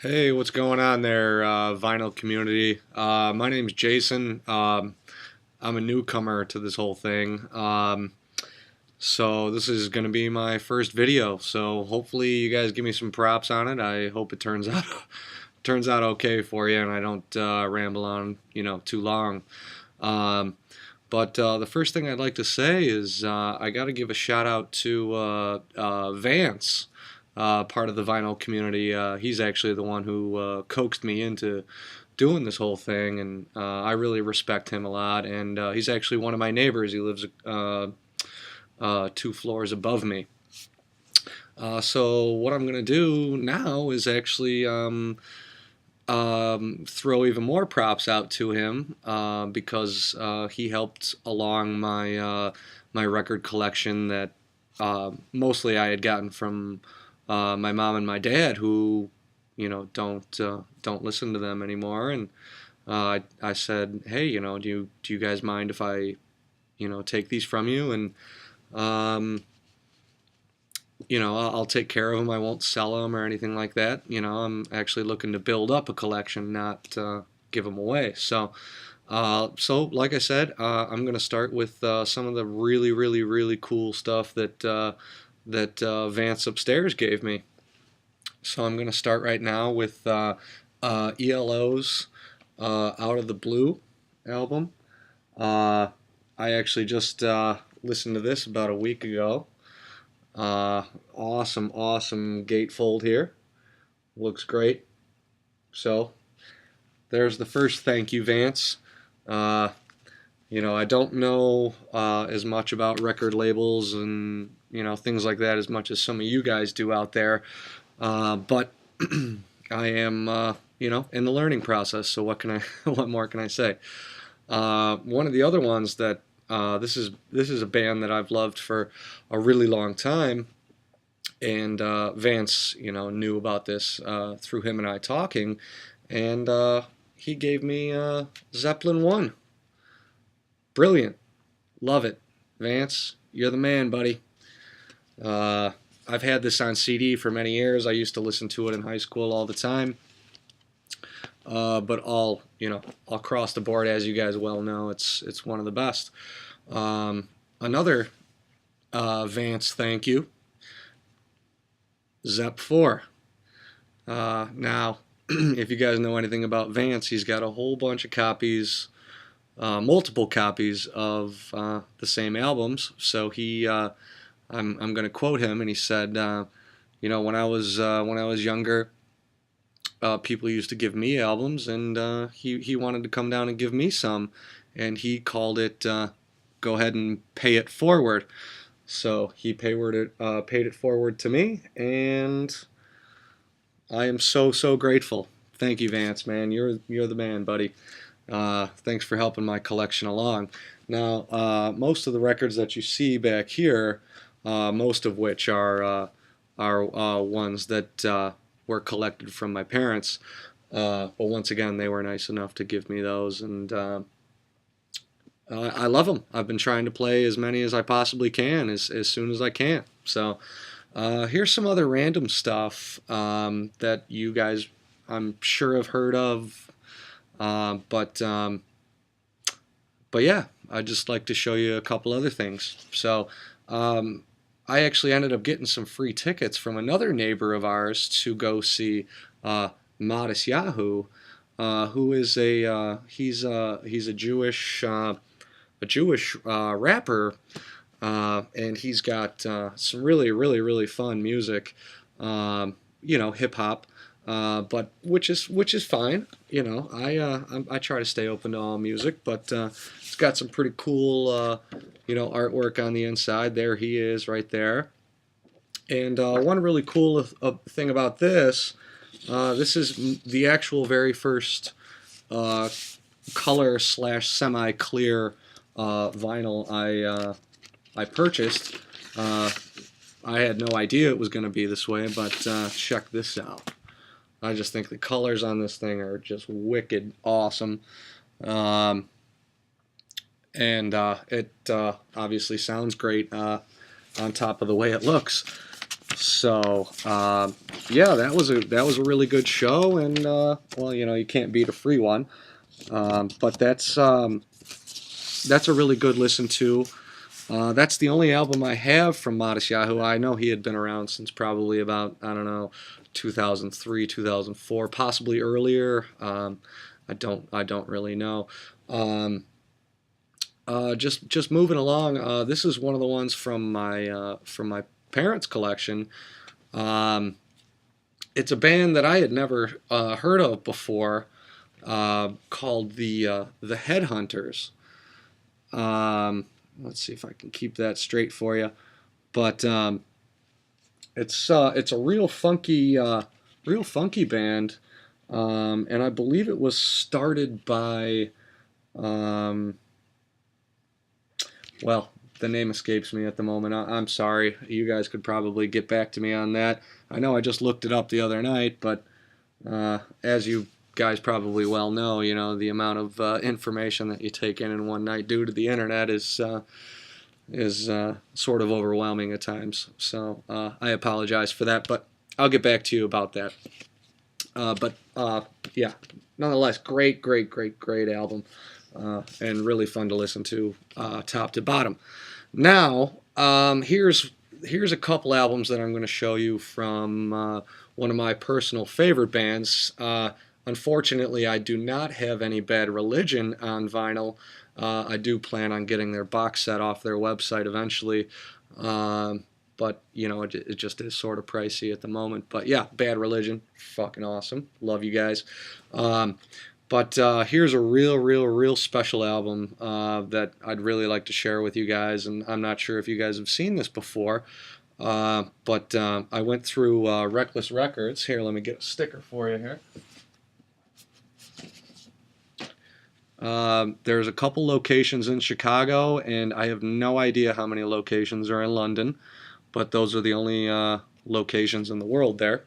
Hey, what's going on there, vinyl community? My name's Jason. I'm a newcomer to this whole thing. So this is going to be my first video. So hopefully you guys give me some props on it. I hope it turns out turns out okay for you, and I don't ramble on, too long. Um, but the first thing I'd like to say is I got to give a shout out to Vance, part of the vinyl community. He's actually the one who coaxed me into doing this whole thing, and I really respect him a lot. And he's actually one of my neighbors. He lives 2 floors above me. So what I'm going to do now is actually throw even more props out to him because he helped along my record collection that mostly I had gotten from my mom and my dad, who don't listen to them anymore. And I said, hey, do you guys mind if I take these from you? And I'll take care of them. I won't sell them or anything like that. I'm actually looking to build up a collection, not give them away. So like I said, I'm going to start with some of the really, really, really cool stuff that Vance upstairs gave me. So I'm going to start right now with ELO's Out of the Blue album. I actually just listened to this about a week ago. Awesome gatefold here. Looks great. So there's the first thank you, Vance. I don't know as much about record labels and things like that as much as some of you guys do out there, but I am in the learning process. So what more can I say? One of the other ones that this is a band that I've loved for a really long time, and Vance knew about this through him and I talking, and he gave me Zeppelin 1. Brilliant. Love it. Vance, you're the man, buddy. I've had this on CD for many years. I used to listen to it in high school all the time. But all across the board, as you guys well know, it's one of the best. Another Vance thank you, Zep 4. Now, if you guys know anything about Vance, he's got a whole bunch of copies, multiple copies of the same albums. So I'm going to quote him, and he said, when I was younger, people used to give me albums, and he wanted to come down and give me some, and he called it go ahead and pay it forward. So he paid it forward to me, and I am so grateful. Thank you, Vance, man. You're the man, buddy. Thanks for helping my collection along. Now, most of the records that you see back here, most of which are ones that were collected from my parents. But once again, they were nice enough to give me those, and I love them. I've been trying to play as many as I possibly can as soon as I can. So here's some other random stuff that you guys, I'm sure, have heard of. But yeah, I'd just like to show you a couple other things. So I actually ended up getting some free tickets from another neighbor of ours to go see Modest Yahoo, who is he's a Jewish rapper, and he's got some really fun music, hip hop, but which is fine. I try to stay open to all music, but it's got some pretty cool artwork on the inside. There he is, right there. And one really cool thing about this, this is the actual very first color / semi-clear vinyl I purchased. I had no idea it was going to be this way, but check this out. I just think the colors on this thing are just wicked awesome. And it obviously sounds great on top of the way it looks. So yeah, that was a really good show, and well, you know, you can't beat a free one. But that's a really good listen to. That's the only album I have from Modest Yahoo. I know he had been around since probably about, I don't know, 2003, 2004, possibly earlier. I don't really know. Just moving along. This is one of the ones from my parents' collection. It's a band that I had never heard of before, called the Headhunters. Let's see if I can keep that straight for you. But it's a real funky band, and I believe it was started by, well, the name escapes me at the moment. I'm sorry. You guys could probably get back to me on that. I know I just looked it up the other night, but as you guys probably well know, you know, the amount of information that you take in one night due to the internet is sort of overwhelming at times. So I apologize for that, but I'll get back to you about that. But yeah, nonetheless, great album, and really fun to listen to top to bottom. Now, here's a couple albums that I'm going to show you from one of my personal favorite bands. Unfortunately, I do not have any Bad Religion on vinyl. I do plan on getting their box set off their website eventually, but you know, it just is sort of pricey at the moment. But yeah, Bad Religion, fucking awesome. Love you guys. But here's a real special album that I'd really like to share with you guys, and I'm not sure if you guys have seen this before, but I went through Reckless Records. Here, let me get a sticker for you here. There's a couple locations in Chicago, and I have no idea how many locations are in London, but those are the only locations in the world there.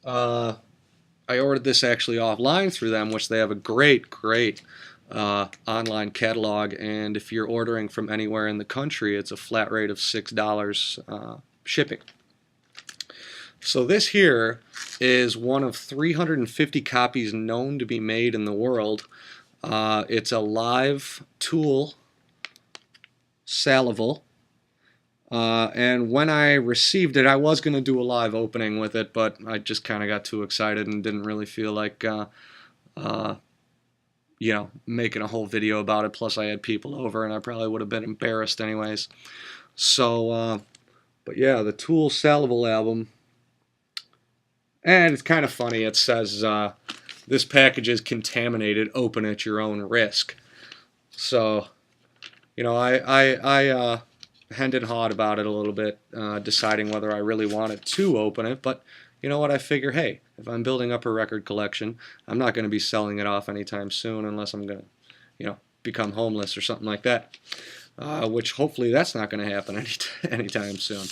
I ordered this actually offline through them, which they have a great online catalog, and if you're ordering from anywhere in the country, it's a flat rate of $6 shipping. So this here is one of 350 copies known to be made in the world. It's a live Tool Salival. And when I received it, I was going to do a live opening with it, but I just kind of got too excited and didn't really feel like, you know, making a whole video about it. Plus, I had people over, and I probably would have been embarrassed anyways. So, but yeah, the Tool Salival album. And it's kind of funny. It says, this package is contaminated. Open at your own risk. So, you know, I hemmed and hawed about it a little bit, deciding whether I really wanted to open it. But you know what? I figure, hey, if I'm building up a record collection, I'm not going to be selling it off anytime soon unless I'm going to, you know, become homeless or something like that. Which hopefully that's not going to happen anytime soon.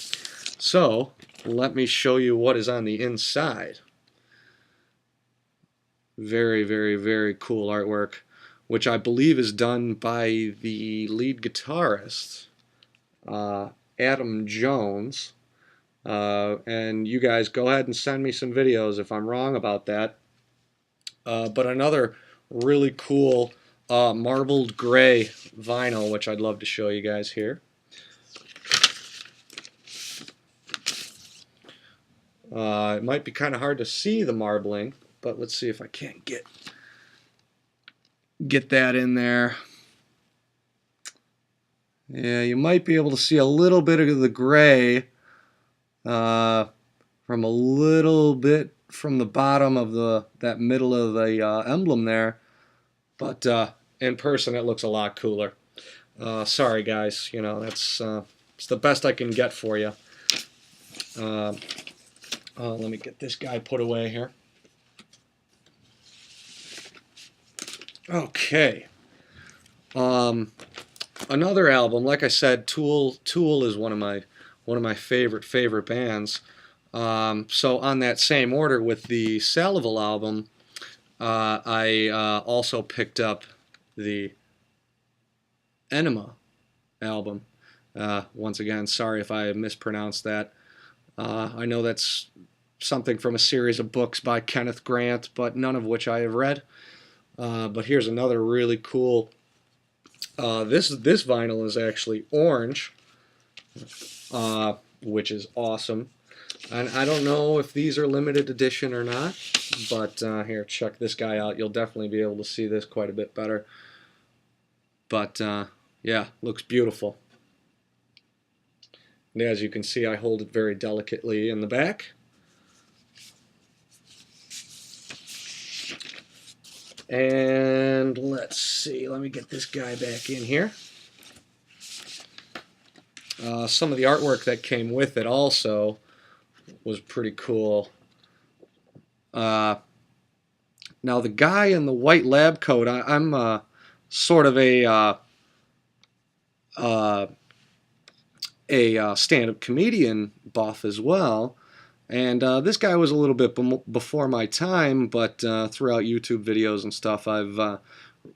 So let me show you what is on the inside. Very cool artwork, which I believe is done by the lead guitarist, Adam Jones. And you guys go ahead and send me some videos if I'm wrong about that. But another really cool marbled gray vinyl, which I'd love to show you guys here. It might be kind of hard to see the marbling, but let's see if I can't get that in there. Yeah, you might be able to see a little bit of the gray from a little bit from the bottom of that middle of the emblem there, but in person it looks a lot cooler. Sorry guys, you know, that's it's the best I can get for you. Let me get this guy put away here. Okay. Another album, like I said, Tool is one of my favorite bands. So on that same order with the Salival album, I also picked up the Enema album. Once again, sorry if I mispronounced that. I know that's something from a series of books by Kenneth Grant, but none of which I have read. But here's another really cool. This vinyl is actually orange, which is awesome. And I don't know if these are limited edition or not, but here, check this guy out. You'll definitely be able to see this quite a bit better. But yeah, looks beautiful. And as you can see, I hold it very delicately in the back. And let's see, let me get this guy back in here. Some of the artwork that came with it also was pretty cool. Now the guy in the white lab coat, I'm sort of a stand-up comedian buff as well, and this guy was a little bit before my time, but throughout YouTube videos and stuff, I've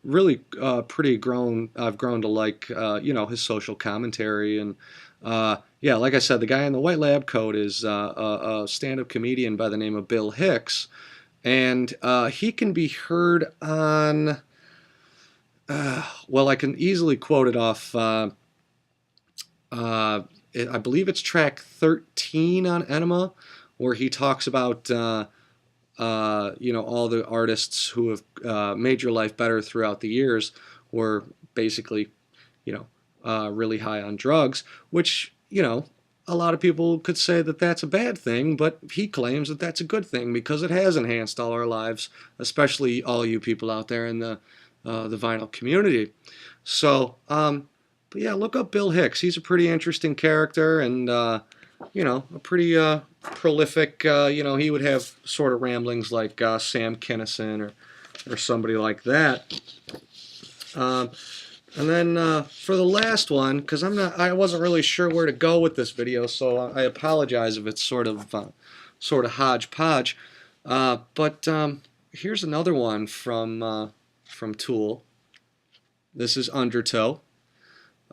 really I've grown to like you know, his social commentary. And yeah, like I said, the guy in the white lab coat is a stand-up comedian by the name of Bill Hicks, and he can be heard on well, I can easily quote it off I believe it's track 13 on Enema, where he talks about you know, all the artists who have made your life better throughout the years were basically, you know, really high on drugs, which, you know, a lot of people could say that that's a bad thing, but he claims that that's a good thing because it has enhanced all our lives, especially all you people out there in the vinyl community. So, but yeah, look up Bill Hicks. He's a pretty interesting character, and you know, a pretty prolific. You know, he would have sort of ramblings like Sam Kinison or somebody like that. And then for the last one, because I wasn't really sure where to go with this video, so I apologize if it's sort of hodgepodge. But here's another one from Tool. This is Undertow,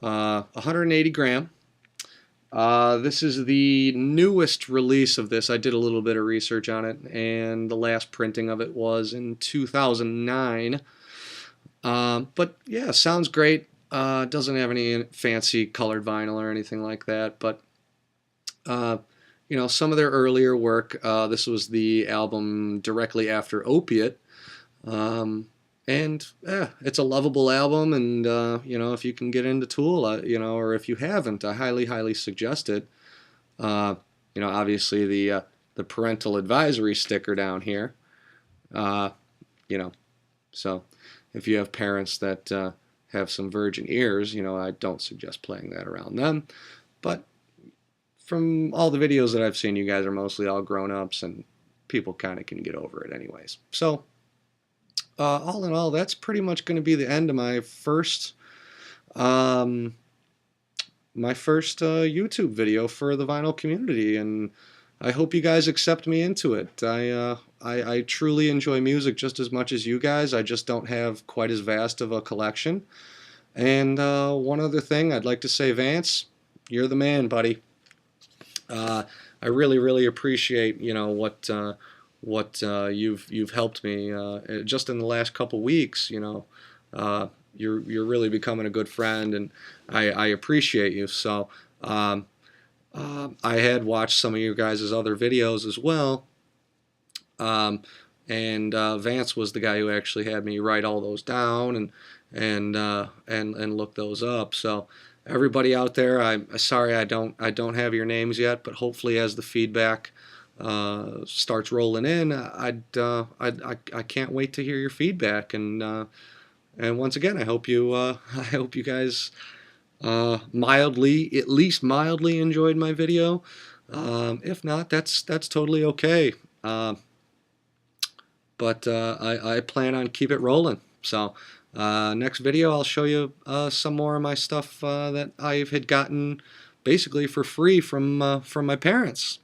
180 gram. This is the newest release of this. I did a little bit of research on it, and the last printing of it was in 2009. But yeah, sounds great. Doesn't have any fancy colored vinyl or anything like that, but you know, some of their earlier work, this was the album directly after Opiate, and yeah, it's a lovable album, and you know, if you can get into Tool, you know, or if you haven't, I highly suggest it. You know, obviously the parental advisory sticker down here, you know, so if you have parents that have some virgin ears, you know, I don't suggest playing that around them. But from all the videos that I've seen, you guys are mostly all grown-ups, and people kind of can get over it anyways. So all in all, that's pretty much going to be the end of my first YouTube video for the vinyl community, and I hope you guys accept me into it. I truly enjoy music just as much as you guys. I just don't have quite as vast of a collection. And one other thing I'd like to say, Vance, you're the man, buddy. I really appreciate, you know, what you've helped me just in the last couple weeks. You know, you're really becoming a good friend, and I appreciate you. So I had watched some of you guys' other videos as well, and Vance was the guy who actually had me write all those down and look those up. So everybody out there, I'm sorry I don't have your names yet, but hopefully as the feedback starts rolling in, I can't wait to hear your feedback. And once again, I hope you guys at least mildly enjoyed my video. If not, that's totally okay. But I plan on keep it rolling. So next video, I'll show you some more of my stuff that I had gotten basically for free from my parents.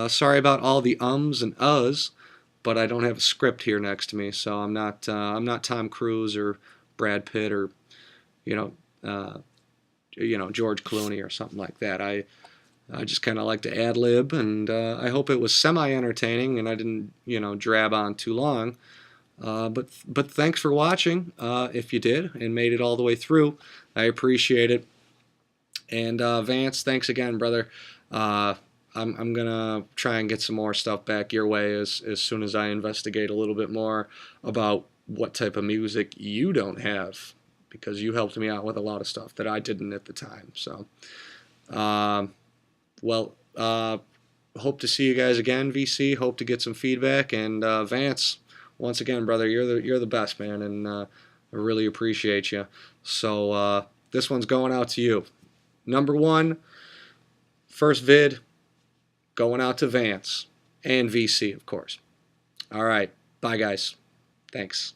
Sorry about all the ums and uhs, but I don't have a script here next to me, so I'm not Tom Cruise or Brad Pitt or you know George Clooney or something like that. I just kind of like to ad-lib, and I hope it was semi-entertaining and I didn't, drab on too long. But thanks for watching, if you did and made it all the way through. I appreciate it. And Vance, thanks again, brother. I'm gonna try and get some more stuff back your way as soon as I investigate a little bit more about what type of music you don't have, because you helped me out with a lot of stuff that I didn't at the time. So, hope to see you guys again, VC. Hope to get some feedback. And Vance, once again, brother, you're the best, man, and I really appreciate you. So this one's going out to you. Number one, first vid, going out to Vance and VC, of course. All right, bye, guys. Thanks.